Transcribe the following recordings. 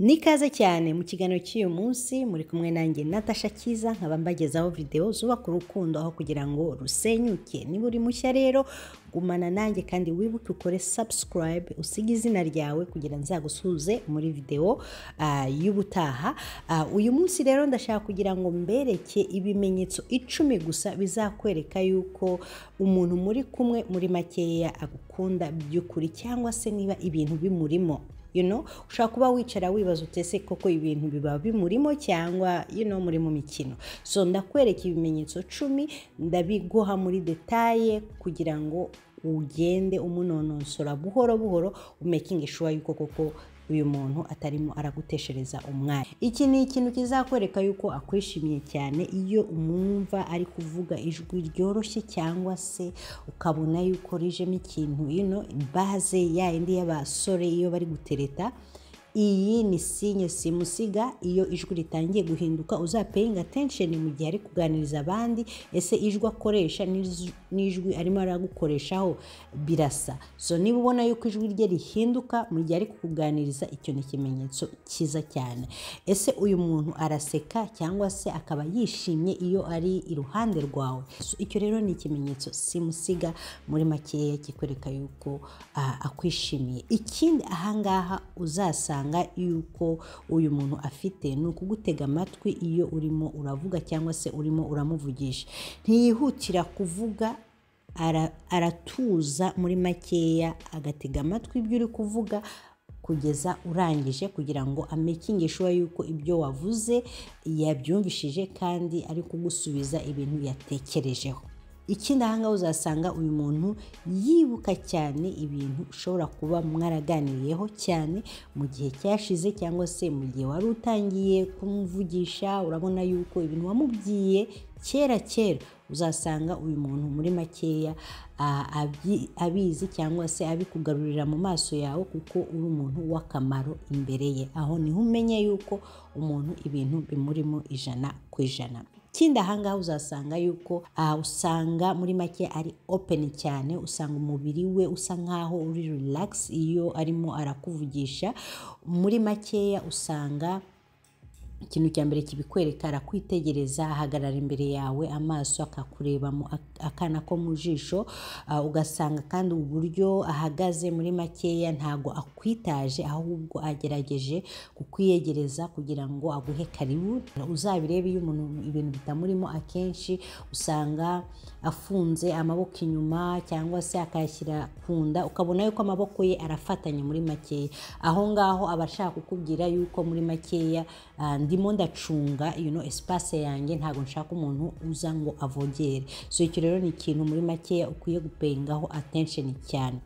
Nikaze cyane mu kiganiro cy'uyu munsi muri kumwe nanjye Natasha Kiza nkaba mbagezaho video zubaka urukundo aho kugira ngo rusenyuke. Niba uri mushya rero gumana nanjye kandi wibuke ukore subscribe usige izina ryawe kugira nzagusuze muri video y'ubutaha. Uyu munsi rero ndashaka kugira ngo mbereke ibimenyetso 10 gusa bizakwereka yuko umuntu muri kumwe muri makeya agukunda by'ukuri cyangwa se niba ibintu bimurimo. Ushaka kuba wicara wibaza utese koko ibintu biba bimurimo cyangwa muri mu mikino. So ndakwereka ibimenyetso 10 ndabiguha muri detaye kugira ngo ugende umunonosora buhoro buhoro umaking sure yuko koko uyu muntu atarimo araguteshereza umwanya. Iki ni ikintu kizakwereka yuko akwishimiye cyane iyo umwumva ari kuvuga ijwi ryoroshye cyangwa se ukabona yuko rijemo ikintu base ya indi y'abasore iyo bari gutereta. Iyi ni sinye simusiga iyo ijwi ritangiye guhinduka uzapaying attention mu gihe ari kuganiriza abandi ese ijwi akoresha n'ijwi arimo aragukoreshaho birasa. So niba ubona yuko ijwi rye rihinduka mu gihe ari kukuganiriza icyo ni ikimenyetso cyiza cyane. Ese uyu muntu araseka cyangwa se akaba yishimye iyo ari iruhande rwawe. So icyo rero ni ikimenyetso simusiga muri makeya kikwereka yuko akwishimiye. Ikindi ahangaha uzasanga yuko uyu muntu afite ni ukugutega amatwi iyo urimo uravuga cyangwa se urimo uramuvugisha. Ntiyihutira kuvuga, aratuza muri makeya agatega amatwi ibyo uri kuvuga kugeza urangije kugira ngo amaking sure yuko ibyo wavuze yabyumvishije kandi ari kugusubiza ibintu yatekerejeho. Ikindi ahangaha uzasanga uyu muntu yibuka cyane ibintu ushobora kuba mwaraganiriyeho cyane mu gihe cyashize cyangwa se mu gihe wari utangiye kumuvugisha. Urabona yuko ibintu wamubwiye kera uzasanga uyu muntu muri makeya abizi cyangwa se abikugarurira mu maso yawe kuko uri umuntu w'akamaro imbere ye. Aho niho umenya yuko umuntu ibintu bimurimo 100%. Ikindi ahangaha uzasanga yuko usanga muri make ari open cyane, usanga umubiri we usa nkaho uri relax iyo arimo arakuvugisha. Muri makeya usanga ikintu cya mbere kibikwereka arakwitegereza, ahagarara imbere yawe amaso akakurebamo akana ko mu jisho. Ugasanga kandi uburyo ahagaze muri makeya ntago akwitaje ahubwo agerageje kukwiyegereza kugira ngo aguhe karibu. Uzabirebe iyo umuntu ibintu bitamurimo akenshi usanga afunze amaboko inyuma cyangwa se akayashyira kunda ukabona yuko amaboko ye arafatanye muri makeya. Aho ngaho abashaka kukubwira yuko muri makeya ndimo ndacunga espace yanjye ntago nshaka umuntu uza ngo avogere. So icyo rero ni ikintu muri makeya ukwiye gupengaho attention cyane.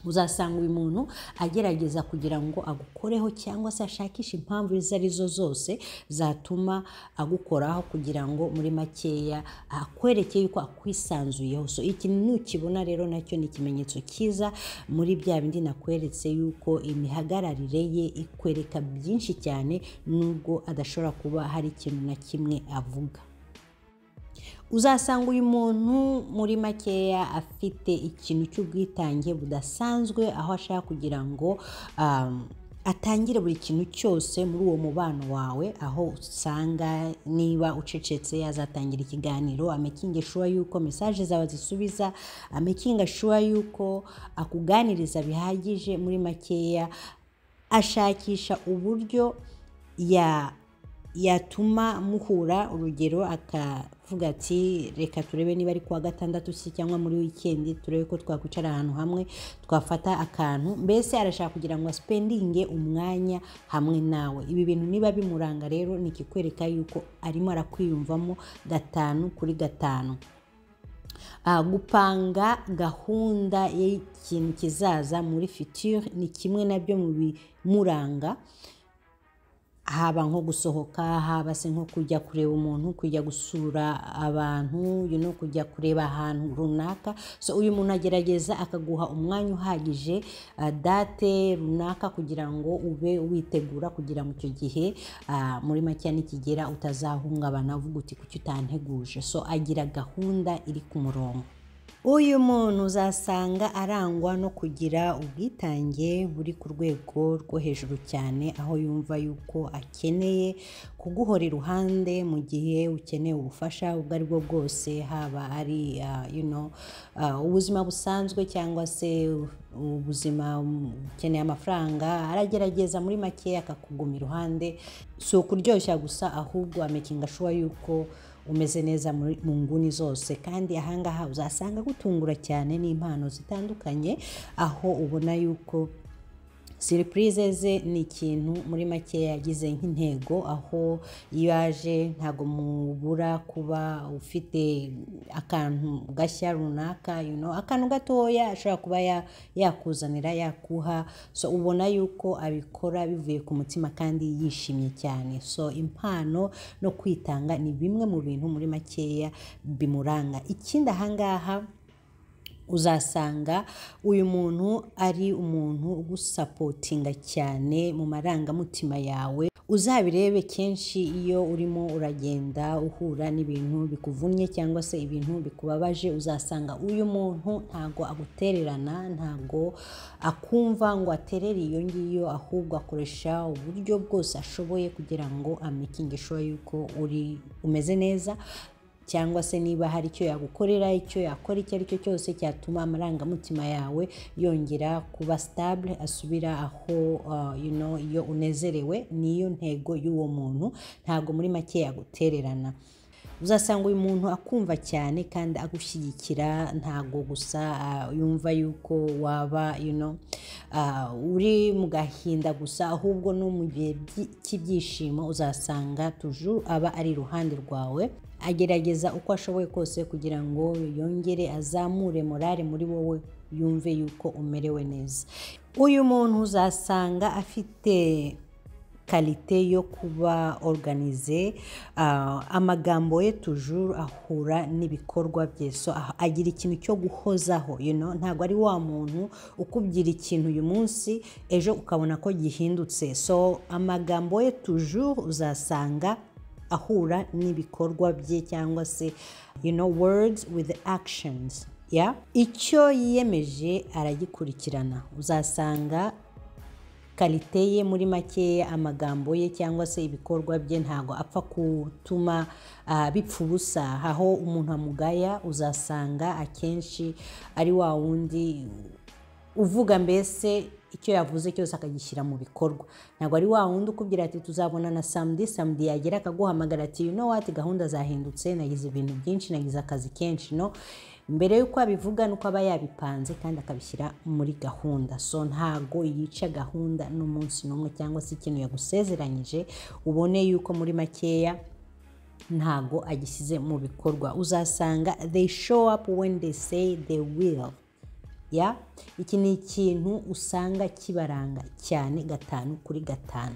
Uzasanga uyu muntu agerageza kugira ngo agukoreho cyangwa se ashakisha impamvu izo arizo zose zatuma agukoraho kugira ngo muri makeya akwereke yuko akwisanzuyeho. So iki nukibona rero nacyo ni ikimenyetso cyiza muri bya bindi nakweretse yuko imihagararire ye ikwereka byinshi cyane nubwo adashobora kuba hari ikintu na kimwe avuga. Uzasanga uyu muntu muri makeya afite ikintu cy'ubwitange budasanzwe aho ashaka kugira ngo atangire buri kintu cyose muri uwo mubano wawe. Aho usanga niba ucecetse azatangira ikiganiro, amaking sure yuko message zawe zisubiza, amaking sure yuko akuganiriza bihagije. Muri makeya ashakisha uburyo yatuma muhura. Urugero akavuga ati reka turebe niba ari kuwa gatandatu cyangwa muri weekend turebe ko twakwicara ahantu hamwe twafata akantu. Mbese arashaka kugira ngo spendinge umwanya hamwe nawe. Ibi bintu niba bimuranga rero nikikwereka yuko arimo arakwiyumvamo 5 kuri 5. Gupanga gahunda y'ikintu kizaza muri future ni kimwe nabyo mu bimuranga. Haba nko gusohoka, haba se nko kujya kureba umuntu, kujya gusura abantu, kujya kureba ahantu runaka. So uyu muntu agerageza akaguha umwanya uhagije, date runaka kugira ngo ube witegura kugira ngo icyo gihe muri make nikigera utazahungabana uvuga uti kuki utanteguje. So agira gahunda iri ku murongo. uyu muntu uzasanga arangwa no kugira ubwitange buri ku rwego rwo hejuru cyane, aho yumva yuko akeneye kuguhora iruhande mu gihe ukeneye ubufasha ubwo ari bwo bwose, haba ari ubuzima busanzwe cyangwa se ubuzima ukeneye amafaranga, aragerageza muri make akakuguma iruhande. Si ukuryoshya gusa, ahubwo amakinga sure yuko umeze neza mu nguni zose. Kandi ahangaha uzasanga gutungura cyane n'impano zitandukanye, aho ubona yuko surprise ze ni ikintu muri make yagize nk'intego, aho iyo aje ntago mubura kuba ufite akantu gashya runaka, akantu gatoya ashobora kuba yakuzanira, yakuha. So ubona yuko abikora bivuye ku mutima kandi yishimye cyane. So impano no kwitanga ni bimwe mu bintu muri makeya bimuranga. Ikindi ahangaha uzasanga uyu muntu ari umuntu ugusapotinga cyane mu marangamutima yawe. Uzabirebe kenshi iyo urimo uragenda uhura n'ibintu bikuvunnye cyangwa se ibintu bikubabaje, uzasanga uyu muntu ntago agutererana, ntago akumva ngo aterere iyo ngiyo, ahubwo akoresha uburyo bwose ashoboye kugira ngo amakinge sure yuko umeze neza, cyangwa se niba hari icyo yagukorera, icyo yakora icyo ari cyo cyose cyatuma amarangamutima yawe yongera kuba stable, asubira aho iyo unezerewe. Niyo ntego y'uwo muntu, ntago muri make yagutererana. Uzasanga uyu muntu akumva cyane kandi agushyigikira, ntago gusa yumva yuko waba uri mu gahinda gusa, ahubwo no mu gihe cy'ibyishimo uzasanga toujours aba ari iruhande rwawe. Agerageza uko ashoboye kose kugira ngo yongere azamure morale muri wowe, yumve yuko umerewe neza. Uyu muntu uzasanga afite kalite yo kuba organize, amagambo ye toujours ahura n'ibikorwa bye. So agira ikintu cyo guhozaho, ntago ari wa muntu ukubwira ikintu uyu munsi ejo ukabona ko gihindutse. So amagambo ye toujours uzasanga ahura n'ibikorwa bye, cyangwa se words with actions. Icyo yiyemeje aragikurikirana. Uzasanga kalite ye muri make, amagambo ye cyangwa se ibikorwa bye ntago apfa gutuma bipfa ubusa. Aho umuntu amugaya uzasanga akenshi ari wa wundi uvuga mbese icyo yavuze cyose akagishyira mu bikorwa. Ntabwo ari wa wundi ukubwira ati tuzabonana samedi yagera akaguhamagara ati gahunda zahindutse, nagize ibintu byinshi, nagize akazi kenshi. Mbere yuko abivuga nuko aba yabipanze kandi akabishyira muri gahunda. So ntago yica gahunda n'umunsi n'umwe, cyangwa se ikintu yagusezeranyije ubone yuko muri makeya ntago agisize mu bikorwa. Uzasanga they show up when they say they will. Iki ni ikintu usanga kibaranga cyane 5/5.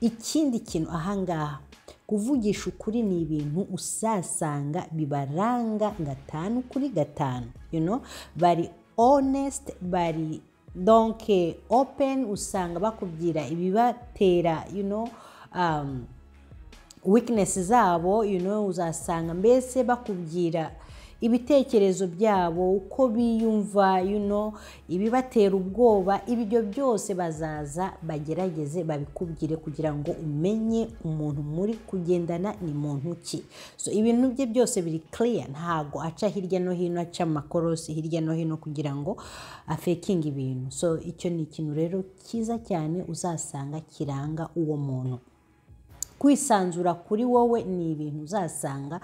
Ikindi kintu ahangaha, kuvugisha ukuri ni ibintu usasanga bibaranga 5/5. Bari honest, bari donc open. Usanga bakubwira ibibatera weakness zabo, uzasanga mbese bakubwira ibitekerezo byabo, uko biyumva, ibibatera ubwoba. Ibyo byose bazaza bagerageze babikubwire kugira ngo umenye umuntu muri kugendana ni muntu ki. So ibintu bye byose biri clear, ntago aca hirya no hino, aca amakorosi hirya no hino kugira ngo afekinge ibintu. So icyo ni ikintu rero cyiza cyane uzasanga kiranga uwo muntu. Kwisanzura kuri wowe ni ibintu uzasanga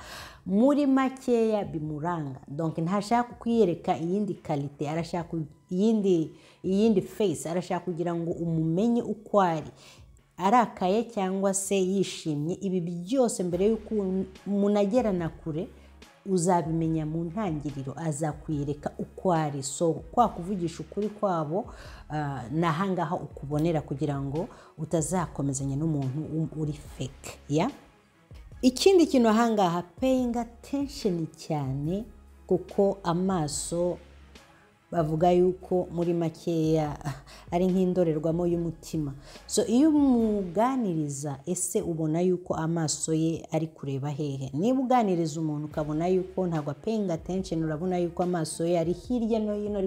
muri makeya bimuranga. Donc ntashaka kwiyereka iyindi kalite, arashaka iyindi face, arashaka kugira ngo umumenye uko arakaye cyangwa se yishimye. Ibi byose mbere yuko munagerana kure uzabimenya mu ntangiriro, azakwiyereka uko ari. So kwa kuvugisha ukuri kwabo nahangaha ukubonera kugira ngo utazakomezanya n'umuntu uri fake. Ikindi kintu ahangaha, paying attention cyane, kuko amaso bavuga yuko muri makeya ari nk'indorerwamo y'umutima. So iyo umuganiriza ese ubona yuko amaso ye ari kureba hehe? Niba uganiriza umuntu ukabona yuko ntabwo paying attention, urabona yuko amaso ye ari hirya no hino,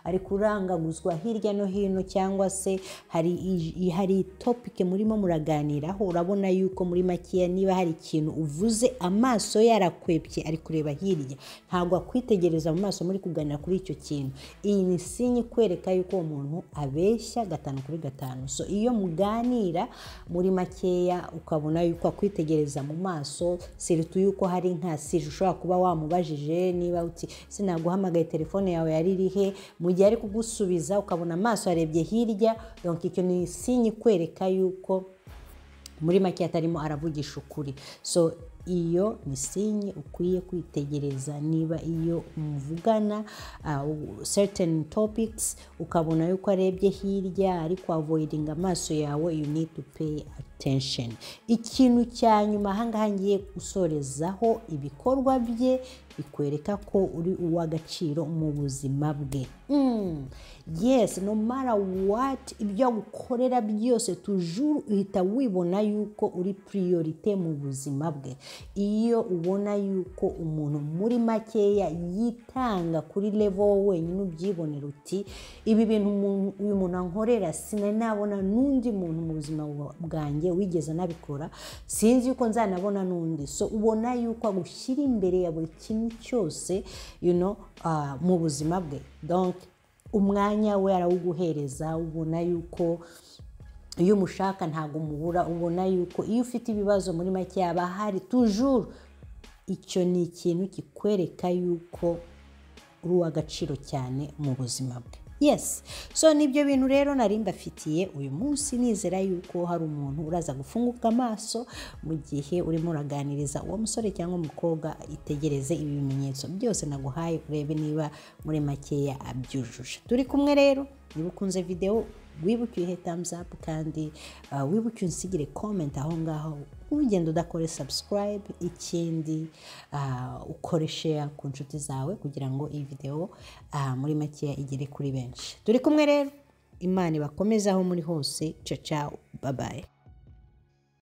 ari kurangaguzwa hirya no hino, cyangwa se hari topic murimo muraganiraho, urabona yuko muri makeya niba hari ikintu uvuze amaso ye arakwepye, ari kureba hirya, ntabwo akwitegereza mu maso muri kuganira kuri icyo kintu. Iyi ni sinyi kwereka yuko umuntu abeshya 5/5. So iyo muganira muri makeya ukabona yuko akwitegereza mu maso, siritu yuko hari nka sije ushobora kuba wamubajije niba uti sinaguhamagaye telefone yawe yari irihe, mu gihe ari kugusubiza ukabona amaso arebye hirya, donc icyo ni sinyi kwereka yuko muri makeya atarimo aravugisha ukuri. So iyo ni sinye ukwiye kwitegereza. Niba iyo muvugana certain topics ukabona yuko arebye hirya ariko avoiding amaso yawe, you need to pay attention. Ikintu cya nyuma ahangaha ngiye gusorezaho ibikorwa bye bikwereka ko uri uw'agaciro mu buzima bwe. Yes, no matter what ibyo gukorera byose toujours uhita wibona yuko uri priorite mu buzima bwe. Iyo ubona yuko umuntu muri makeya yitanga kuri level wenyine, ubyibonera uti ibi bintu uyu muntu ankorera sinabona n'undi muntu mu buzima bwanjye wigeze nabikora, sinzi yuko nzanabona n'undi. So ubona yuko agushyira imbere ya buri kintu cyose mu buzima bwe. Donc umwanya we arawuguhereza, ubona yuko iyo umushaka ntabwo umubura, ubona yuko iyo ufite ibibazo muri make yaba hari toujours. Icyo ni ikintu kikwereka yuko uri uw'agaciro cyane mu buzima bwe. Yes, so nibyo bintu rero nari mbafitiye uyu munsi. Nizera yuko hari umuntu uraza gufunguka amaso mu gihe urimo uraganiriza uwo musore cyangwa umukobwa. Itegereze ibi bimenyetso byose naguhaye, urebe niba muri makeya abyujuje. Turi kumwe rero. Niba ukunze video wibuke uyihe thumbs up, kandi wibuke unsigire comment aho ngaho. Ugenda udakore subscribe, ikindi ukore share ku nshuti zawe kugira ngo iyi video muri makeya igere kuri benshi. Turi kumwe rero. Imana ibakomeze aho muri hose. Ciao ciao, bye bye.